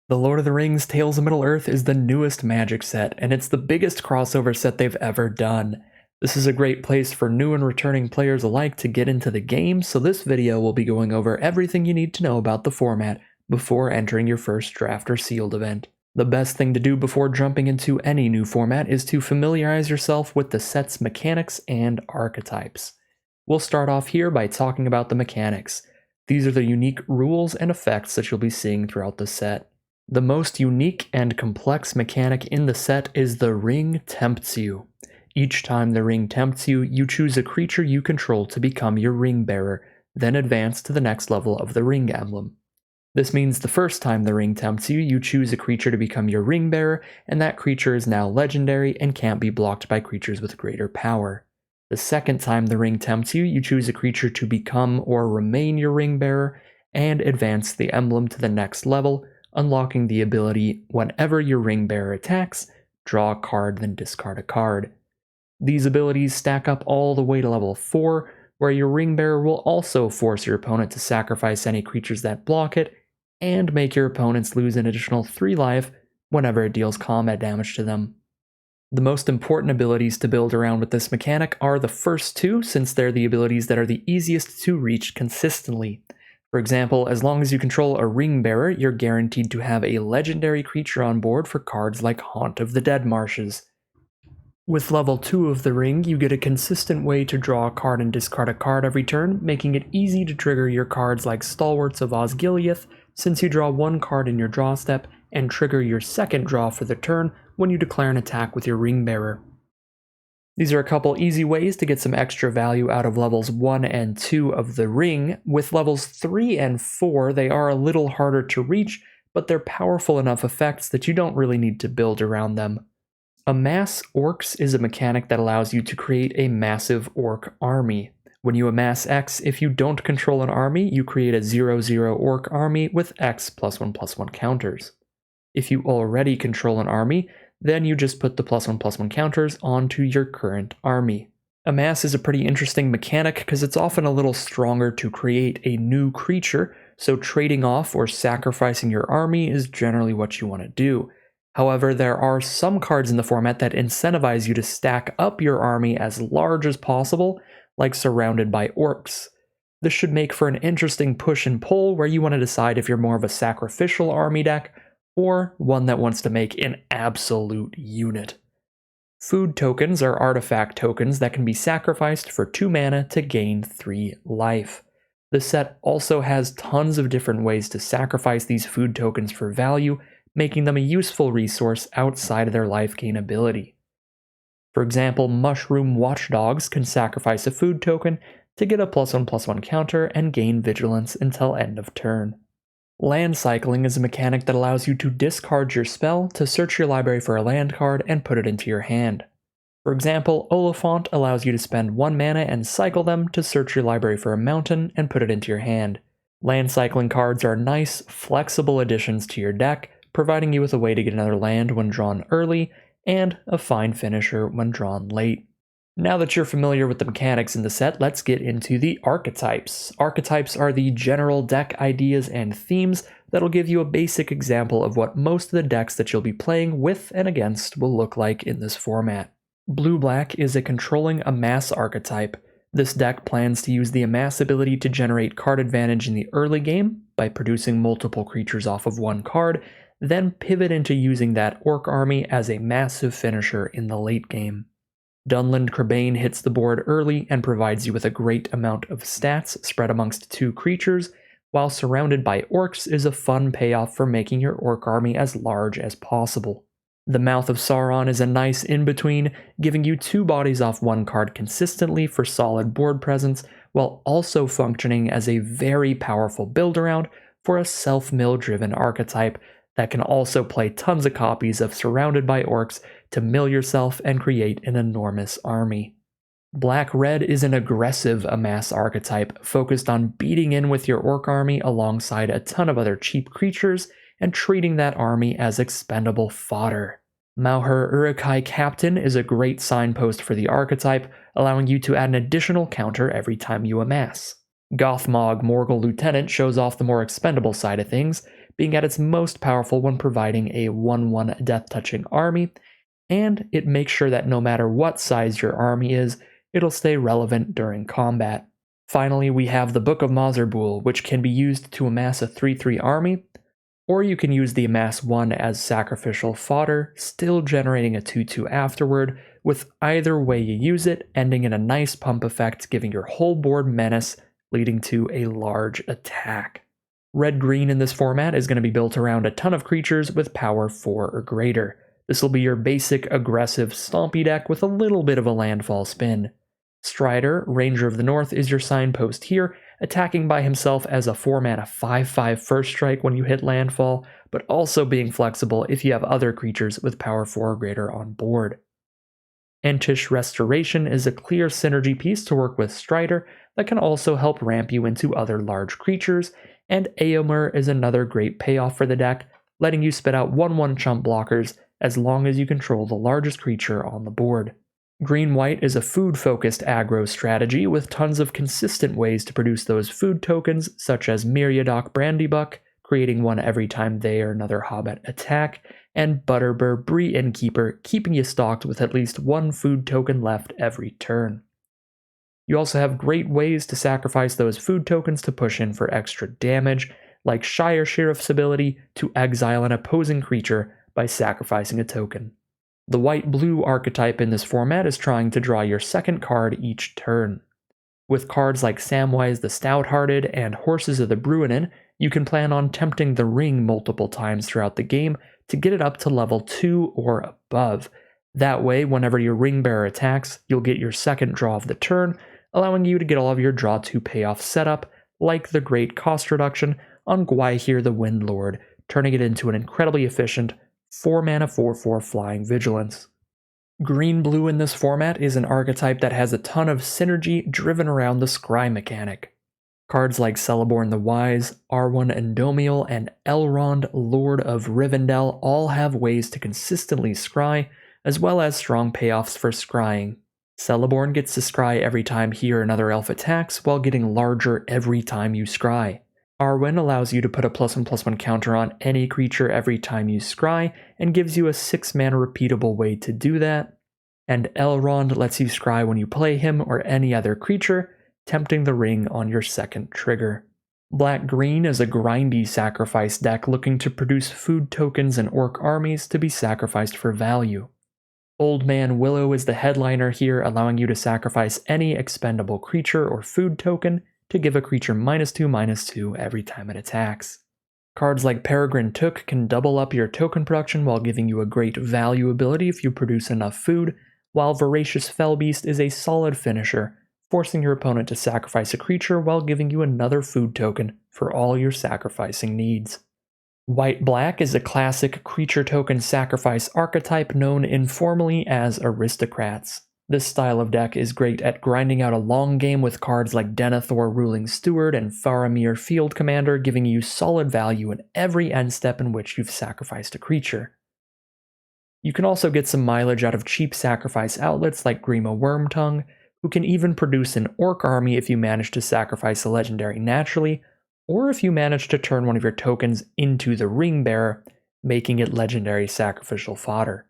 The Lord of the Rings Tales of Middle-earth is the newest Magic set, and it's the biggest crossover set they've ever done. This is a great place for new and returning players alike to get into the game, so this video will be going over everything you need to know about the format before entering your first draft or sealed event. The best thing to do before jumping into any new format is to familiarize yourself with the set's mechanics and archetypes. We'll start off here by talking about the mechanics. These are the unique rules and effects that you'll be seeing throughout the set. The most unique and complex mechanic in the set is the Ring Tempts You. Each time the ring tempts you, you choose a creature you control to become your ring bearer, then advance to the next level of the ring emblem. This means the first time the ring tempts you, you choose a creature to become your ring bearer, and that creature is now legendary and can't be blocked by creatures with greater power. The second time the ring tempts you, you choose a creature to become or remain your ring bearer, and advance the emblem to the next level, unlocking the ability, whenever your ring bearer attacks, draw a card then discard a card. These abilities stack up all the way to level 4, where your ring bearer will also force your opponent to sacrifice any creatures that block it, and make your opponents lose an additional 3 life whenever it deals combat damage to them. The most important abilities to build around with this mechanic are the first two, since they're the abilities that are the easiest to reach consistently. For example, as long as you control a ring bearer, you're guaranteed to have a legendary creature on board for cards like Haunt of the Dead Marshes. With level 2 of the ring, you get a consistent way to draw a card and discard a card every turn, making it easy to trigger your cards like Stalwarts of Osgiliath, since you draw 1 card in your draw step, and trigger your second draw for the turn when you declare an attack with your ring bearer. These are a couple easy ways to get some extra value out of levels 1 and 2 of the ring. With levels 3 and 4, they are a little harder to reach, but they're powerful enough effects that you don't really need to build around them. Amass Orcs is a mechanic that allows you to create a massive orc army. When you amass X, if you don't control an army, you create a 0/0 orc army with X +1/+1 counters. If you already control an army, then you just put the +1/+1 counters onto your current army. Amass is a pretty interesting mechanic because it's often a little stronger to create a new creature, so trading off or sacrificing your army is generally what you want to do. However, there are some cards in the format that incentivize you to stack up your army as large as possible, like Surrounded by Orcs. This should make for an interesting push and pull where you want to decide if you're more of a sacrificial army deck, or one that wants to make an absolute unit. Food tokens are artifact tokens that can be sacrificed for 2 mana to gain 3 life. The set also has tons of different ways to sacrifice these food tokens for value, making them a useful resource outside of their life gain ability. For example, Mushroom Watchdogs can sacrifice a food token to get a +1/+1 counter and gain vigilance until end of turn. Land cycling is a mechanic that allows you to discard your spell to search your library for a land card and put it into your hand. For example, Oliphant allows you to spend 1 mana and cycle them to search your library for a mountain and put it into your hand. Land cycling cards are nice, flexible additions to your deck, providing you with a way to get another land when drawn early, and a fine finisher when drawn late. Now that you're familiar with the mechanics in the set, let's get into the archetypes. Archetypes are the general deck ideas and themes that'll give you a basic example of what most of the decks that you'll be playing with and against will look like in this format. Blue-Black is a controlling Amass archetype. This deck plans to use the Amass ability to generate card advantage in the early game by producing multiple creatures off of 1 card, then pivot into using that orc army as a massive finisher in the late game. Dunland Crebain hits the board early and provides you with a great amount of stats spread amongst 2 creatures, while Surrounded by Orcs is a fun payoff for making your orc army as large as possible. The Mouth of Sauron is a nice in-between, giving you 2 bodies off 1 card consistently for solid board presence, while also functioning as a very powerful build-around for a self-mill driven archetype that can also play tons of copies of Surrounded by Orcs to mill yourself and create an enormous army. Black-Red is an aggressive Amass archetype focused on beating in with your orc army alongside a ton of other cheap creatures and treating that army as expendable fodder. Mauher Uruk-hai Captain is a great signpost for the archetype, allowing you to add an additional counter every time you amass. Gothmog Morgul Lieutenant shows off the more expendable side of things, being at its most powerful when providing a 1/1 death-touching army, and it makes sure that no matter what size your army is, it'll stay relevant during combat. Finally, we have the Book of Mazarbul, which can be used to amass a 3/3 army, or you can use the amass 1 as sacrificial fodder, still generating a 2/2 afterward, with either way you use it, ending in a nice pump effect, giving your whole board menace, leading to a large attack. Red-green in this format is going to be built around a ton of creatures with power 4 or greater. This will be your basic aggressive stompy deck with a little bit of a landfall spin. Strider, Ranger of the North, is your signpost here, attacking by himself as a 4-mana 5/5 first strike when you hit landfall, but also being flexible if you have other creatures with power 4 or greater on board. Entish Restoration is a clear synergy piece to work with Strider that can also help ramp you into other large creatures, and Aomer is another great payoff for the deck, letting you spit out 1/1 chump blockers as long as you control the largest creature on the board. Green-white is a food-focused aggro strategy with tons of consistent ways to produce those food tokens, such as Myriodoc Brandybuck, creating one every time they or another Hobbit attack, and Butterbur Bree Innkeeper, keeping you stocked with at least one food token left every turn. You also have great ways to sacrifice those food tokens to push in for extra damage, like Shire Sheriff's ability to exile an opposing creature by sacrificing a token. The white-blue archetype in this format is trying to draw your second card each turn. With cards like Samwise the Stout-Hearted and Horses of the Bruinen, you can plan on tempting the ring multiple times throughout the game to get it up to level 2 or above. That way, whenever your ring bearer attacks, you'll get your second draw of the turn, allowing you to get all of your draw 2 payoff set up, like the great cost reduction on Gwaihir the Windlord, turning it into an incredibly efficient 4-mana 4/4 Flying Vigilance. Green-blue in this format is an archetype that has a ton of synergy driven around the scry mechanic. Cards like Celeborn the Wise, Arwen Endomiel, and Elrond, Lord of Rivendell all have ways to consistently scry, as well as strong payoffs for scrying. Celeborn gets to scry every time he or another elf attacks, while getting larger every time you scry. Arwen allows you to put a +1/+1 counter on any creature every time you scry, and gives you a 6-mana repeatable way to do that. And Elrond lets you scry when you play him or any other creature, tempting the ring on your second trigger. Black-green is a grindy sacrifice deck looking to produce food tokens and orc armies to be sacrificed for value. Old Man Willow is the headliner here, allowing you to sacrifice any expendable creature or food token to give a creature -2/-2 every time it attacks. Cards like Peregrine Took can double up your token production while giving you a great value ability if you produce enough food, while Voracious Fellbeast is a solid finisher, forcing your opponent to sacrifice a creature while giving you another food token for all your sacrificing needs. White-black is a classic creature token sacrifice archetype known informally as Aristocrats. This style of deck is great at grinding out a long game with cards like Denethor Ruling Steward and Faramir Field Commander, giving you solid value in every end step in which you've sacrificed a creature. You can also get some mileage out of cheap sacrifice outlets like Grima Wormtongue, who can even produce an orc army if you manage to sacrifice a legendary naturally, or if you manage to turn one of your tokens into the Ring Bearer, making it legendary sacrificial fodder.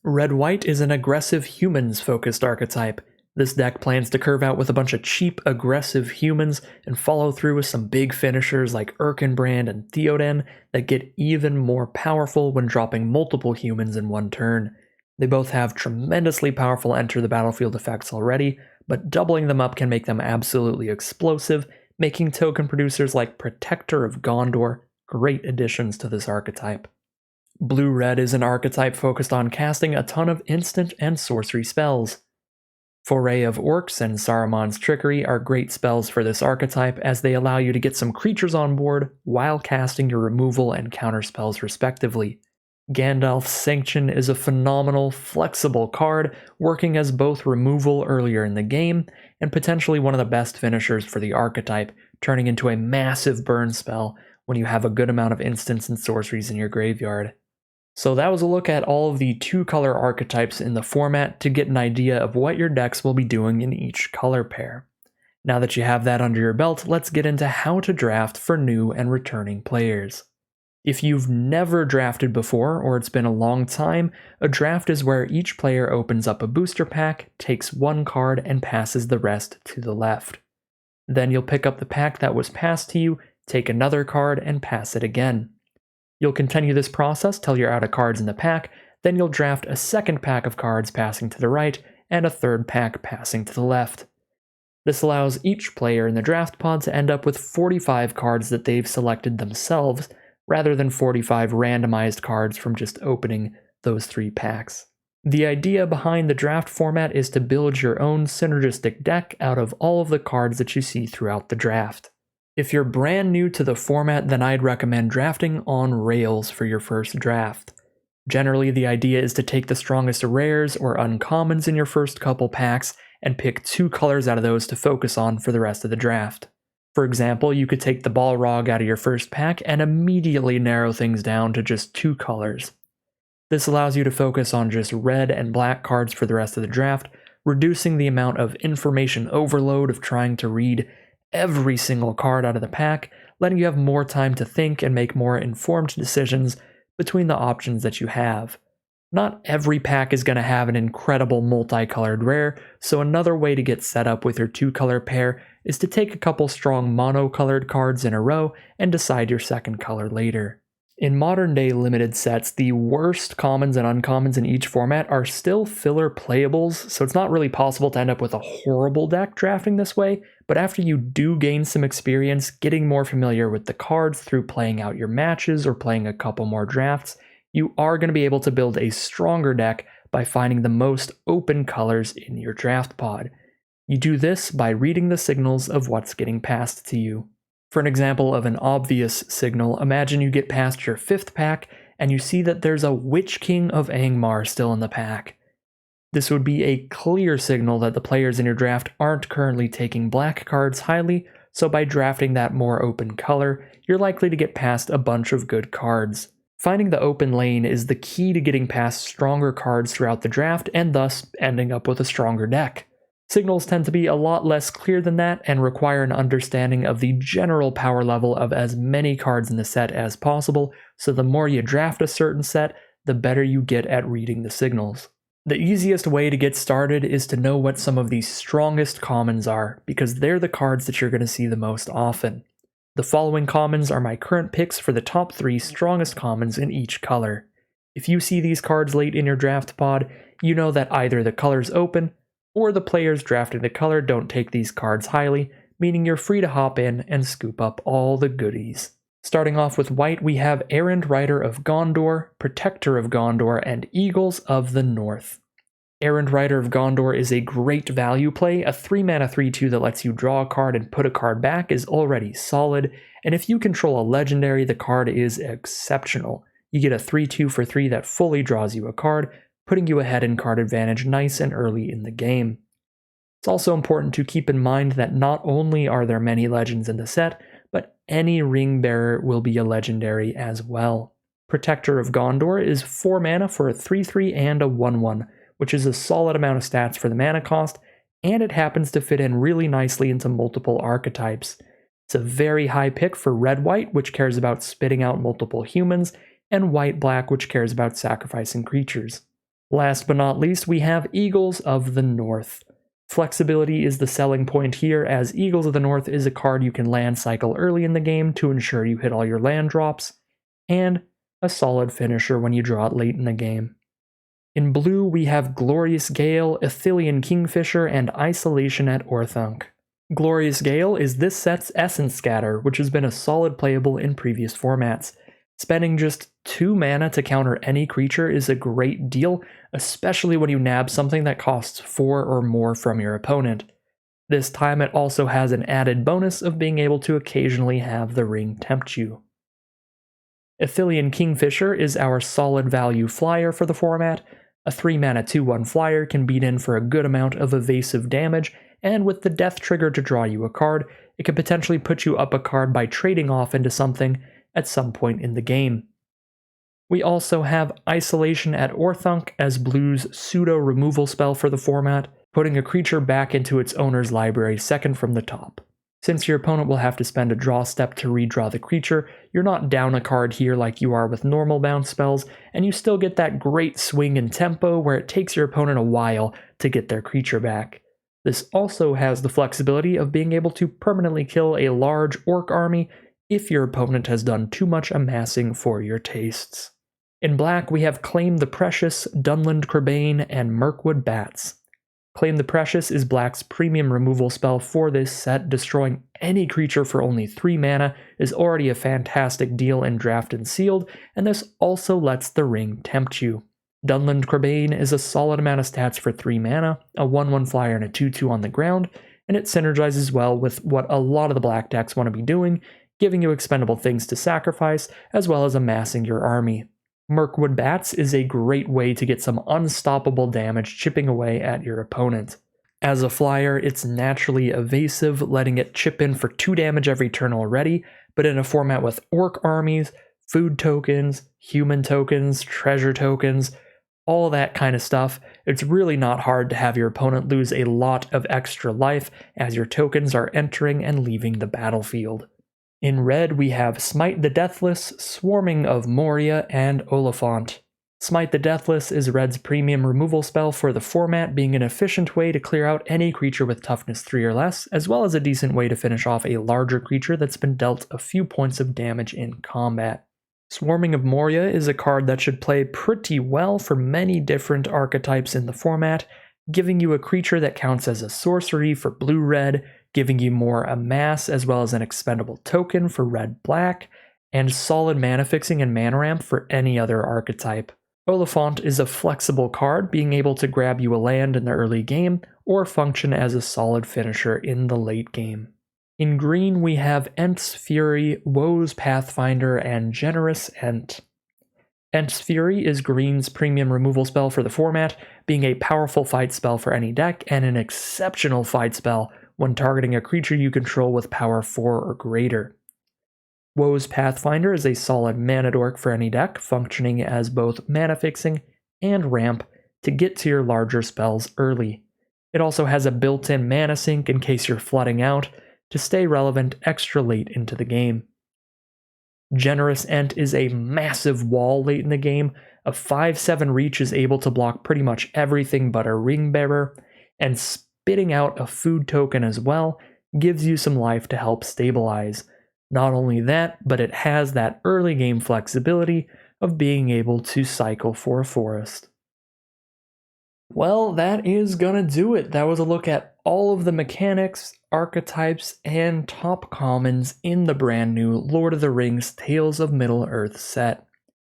Red-white is an aggressive humans-focused archetype. This deck plans to curve out with a bunch of cheap, aggressive humans and follow through with some big finishers like Erkenbrand and Theoden that get even more powerful when dropping multiple humans in one turn. They both have tremendously powerful enter the battlefield effects already, but doubling them up can make them absolutely explosive, making token producers like Protector of Gondor great additions to this archetype. Blue-red is an archetype focused on casting a ton of instant and sorcery spells. Foray of Orcs and Saruman's Trickery are great spells for this archetype, as they allow you to get some creatures on board while casting your removal and counter spells respectively. Gandalf's Sanction is a phenomenal, flexible card, working as both removal earlier in the game, and potentially one of the best finishers for the archetype, turning into a massive burn spell when you have a good amount of instants and sorceries in your graveyard. So that was a look at all of the 2-color archetypes in the format to get an idea of what your decks will be doing in each color pair. Now that you have that under your belt, let's get into how to draft for new and returning players. If you've never drafted before, or it's been a long time, a draft is where each player opens up a booster pack, takes one card, and passes the rest to the left. Then you'll pick up the pack that was passed to you, take another card, and pass it again. You'll continue this process till you're out of cards in the pack, then you'll draft a second pack of cards passing to the right, and a third pack passing to the left. This allows each player in the draft pod to end up with 45 cards that they've selected themselves, rather than 45 randomized cards from just opening those 3 packs. The idea behind the draft format is to build your own synergistic deck out of all of the cards that you see throughout the draft. If you're brand new to the format, then I'd recommend drafting on rails for your first draft. Generally, the idea is to take the strongest rares or uncommons in your first couple packs and pick 2 colors out of those to focus on for the rest of the draft. For example, you could take the Balrog out of your first pack and immediately narrow things down to just 2 colors. This allows you to focus on just red and black cards for the rest of the draft, reducing the amount of information overload of trying to read every single card out of the pack, letting you have more time to think and make more informed decisions between the options that you have. Not every pack is going to have an incredible multicolored rare, so another way to get set up with your 2-color pair is to take a couple strong monocolored cards in a row and decide your second color later. In modern day limited sets, the worst commons and uncommons in each format are still filler playables, so it's not really possible to end up with a horrible deck drafting this way, but after you do gain some experience getting more familiar with the cards through playing out your matches or playing a couple more drafts, you are going to be able to build a stronger deck by finding the most open colors in your draft pod. You do this by reading the signals of what's getting passed to you. For an example of an obvious signal, imagine you get past your 5th pack and you see that there's a Witch King of Angmar still in the pack. This would be a clear signal that the players in your draft aren't currently taking black cards highly, so by drafting that more open color, you're likely to get past a bunch of good cards. Finding the open lane is the key to getting past stronger cards throughout the draft and thus ending up with a stronger deck. Signals tend to be a lot less clear than that and require an understanding of the general power level of as many cards in the set as possible, so the more you draft a certain set, the better you get at reading the signals. The easiest way to get started is to know what some of the strongest commons are, because they're the cards that you're going to see the most often. The following commons are my current picks for the top 3 strongest commons in each color. If you see these cards late in your draft pod, you know that either the color's open, or the players drafting the color don't take these cards highly, meaning you're free to hop in and scoop up all the goodies. Starting off with white, we have Errand Rider of Gondor, Protector of Gondor, and Eagles of the North. Errand Rider of Gondor is a great value play. A 3-mana 3/2 that lets you draw a card and put a card back is already solid, and if you control a legendary, the card is exceptional. You get a 3/2 for 3 that fully draws you a card, putting you ahead in card advantage nice and early in the game. It's also important to keep in mind that not only are there many legends in the set, but any ring bearer will be a legendary as well. Protector of Gondor is 4 mana for a 3/3 and a 1/1, which is a solid amount of stats for the mana cost, and it happens to fit in really nicely into multiple archetypes. It's a very high pick for red-white, which cares about spitting out multiple humans, and white-black, which cares about sacrificing creatures. Last but not least, we have Eagles of the North. Flexibility is the selling point here, as Eagles of the North is a card you can land cycle early in the game to ensure you hit all your land drops, and a solid finisher when you draw it late in the game. In blue, we have Glorious Gale, Ithilien Kingfisher, and Isolation at Orthunk. Glorious Gale is this set's Essence Scatter, which has been a solid playable in previous formats. Spending just 2 mana to counter any creature is a great deal, especially when you nab something that costs 4 or more from your opponent. This time it also has an added bonus of being able to occasionally have the ring tempt you. Ithilien Kingfisher is our solid value flyer for the format. A 3-mana 2/1 flyer can beat in for a good amount of evasive damage, and with the death trigger to draw you a card, it can potentially put you up a card by trading off into something at some point in the game. We also have Isolation at Orthunk as blue's pseudo-removal spell for the format, putting a creature back into its owner's library second from the top. Since your opponent will have to spend a draw step to redraw the creature, you're not down a card here like you are with normal bounce spells, and you still get that great swing and tempo where it takes your opponent a while to get their creature back. This also has the flexibility of being able to permanently kill a large orc army if your opponent has done too much amassing for your tastes. In black, we have Claim the Precious, Dunland Crebain, and Mirkwood Bats. Claim the Precious is black's premium removal spell for this set. Destroying any creature for only 3 mana is already a fantastic deal in Draft and Sealed, and this also lets the ring tempt you. Dunland Crebain is a solid amount of stats for 3 mana, a 1/1 flyer and a 2/2 on the ground, and it synergizes well with what a lot of the black decks want to be doing, giving you expendable things to sacrifice, as well as amassing your army. Mirkwood Bats is a great way to get some unstoppable damage chipping away at your opponent. As a flyer, it's naturally evasive, letting it chip in for 2 damage every turn already, but in a format with orc armies, food tokens, human tokens, treasure tokens, all that kind of stuff, it's really not hard to have your opponent lose a lot of extra life as your tokens are entering and leaving the battlefield. In red, we have Smite the Deathless, Swarming of Moria, and Oliphant. Smite the Deathless is red's premium removal spell for the format, being an efficient way to clear out any creature with toughness 3 or less, as well as a decent way to finish off a larger creature that's been dealt a few points of damage in combat. Swarming of Moria is a card that should play pretty well for many different archetypes in the format, giving you a creature that counts as a sorcery for blue-red, giving you more amass as well as an expendable token for red-black, and solid mana fixing and mana ramp for any other archetype. Oliphant is a flexible card, being able to grab you a land in the early game or function as a solid finisher in the late game. In green, we have Ent's Fury, Woe's Pathfinder, and Generous Ent. Ent's Fury is green's premium removal spell for the format, being a powerful fight spell for any deck and an exceptional fight spell when targeting a creature you control with power 4 or greater. Woe's Pathfinder is a solid mana dork for any deck, functioning as both mana fixing and ramp to get to your larger spells early. It also has a built-in mana sink in case you're flooding out to stay relevant extra late into the game. Generous Ent is a massive wall late in the game. A 5/7 reach is able to block pretty much everything but a ring bearer, and spitting out a food token as well gives you some life to help stabilize. Not only that, but it has that early game flexibility of being able to cycle for a forest. Well, that is gonna do it. That was a look at all of the mechanics, archetypes, and top commons in the brand new Lord of the Rings Tales of Middle-earth set.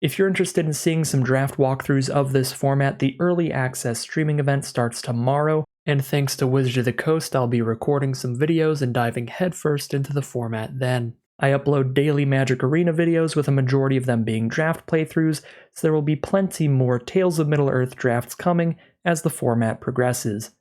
If you're interested in seeing some draft walkthroughs of this format, the early access streaming event starts tomorrow, and thanks to Wizard of the Coast, I'll be recording some videos and diving headfirst into the format then. I upload daily Magic Arena videos, with a majority of them being draft playthroughs, so there will be plenty more Tales of Middle-earth drafts coming as the format progresses.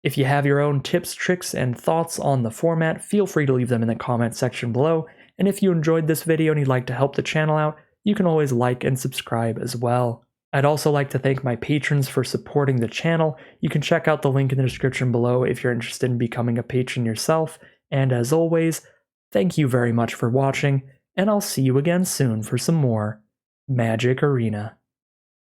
If you have your own tips, tricks, and thoughts on the format, feel free to leave them in the comment section below, and if you enjoyed this video and you'd like to help the channel out, you can always like and subscribe as well. I'd also like to thank my patrons for supporting the channel. You can check out the link in the description below if you're interested in becoming a patron yourself, and as always, thank you very much for watching, and I'll see you again soon for some more Magic Arena.